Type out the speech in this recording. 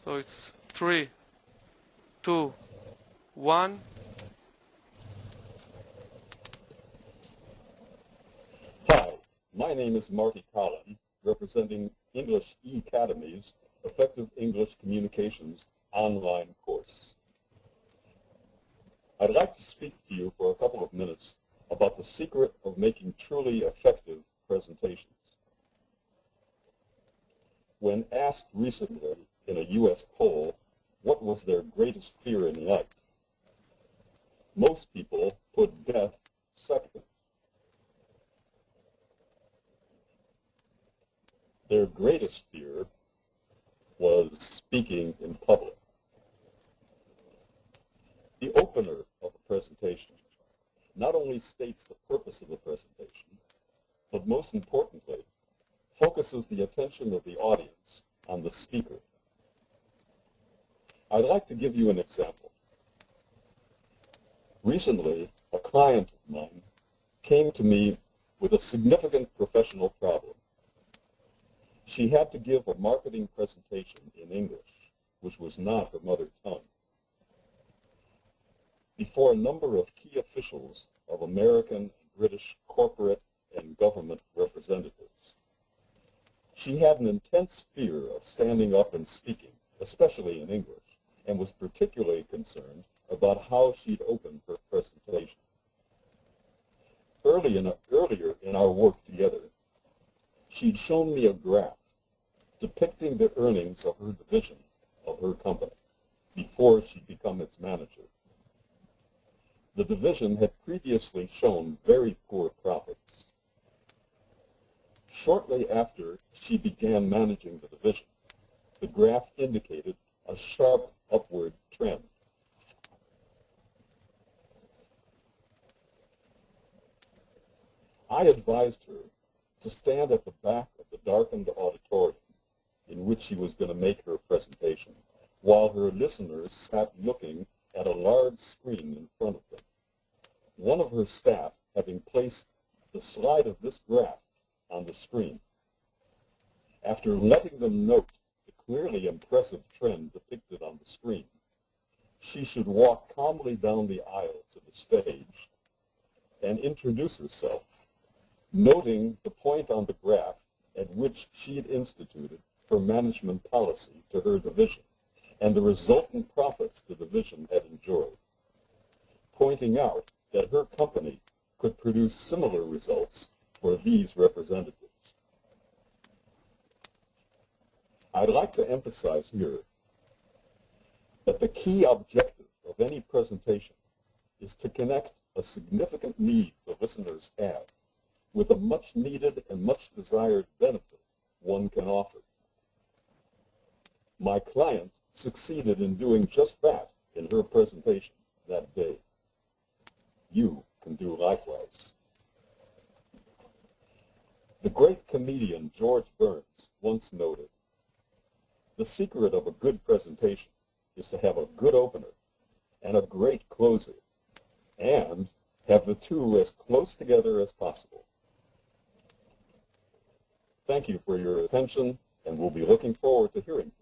So it's 3, 2, 1. Hi, my name is Marty Collin, representing English E-Academy's Effective English Communications online course. I'd like to speak to you for a couple of minutes about the secret of making truly effective presentations. When asked recently in a U.S. poll what was their greatest fear in life, most people put death second. Their greatest fear was speaking in public. The opener of a presentation not only states the purpose of the presentation, but most importantly, focuses the attention of the audience on the speaker. I'd like to give you an example. Recently, a client of mine came to me with a significant professional problem. She had to give a marketing presentation in English, which was not her mother tongue, before a number of key officials of American and British corporate and government representatives. She had an intense fear of standing up and speaking, especially in English, and was particularly concerned about how she'd open her presentation. Earlier in our work together, she'd shown me a graph depicting the earnings of her division of her company before she'd become its manager. The division had previously shown very poor profits. Shortly after she began managing the division, the graph indicated a sharp upward trend. I advised her to stand at the back of the darkened auditorium in which she was going to make her presentation, while her listeners sat looking at a large screen in front of them. One of her staff having placed the slide of this graph on the screen. After letting them note the clearly impressive trend depicted on the screen, she should walk calmly down the aisle to the stage and introduce herself, noting the point on the graph at which she had instituted her management policy to her division and the resultant profits the division had enjoyed, pointing out that her company could produce similar results for these representatives. I'd like to emphasize here that the key objective of any presentation is to connect a significant need the listeners have with a much needed and much desired benefit one can offer. My client succeeded in doing just that in her presentation that day. You can do likewise. The great comedian George Burns once noted, "The secret of a good presentation is to have a good opener and a great closer, and have the two as close together as possible." Thank you for your attention, and we'll be looking forward to hearing from you.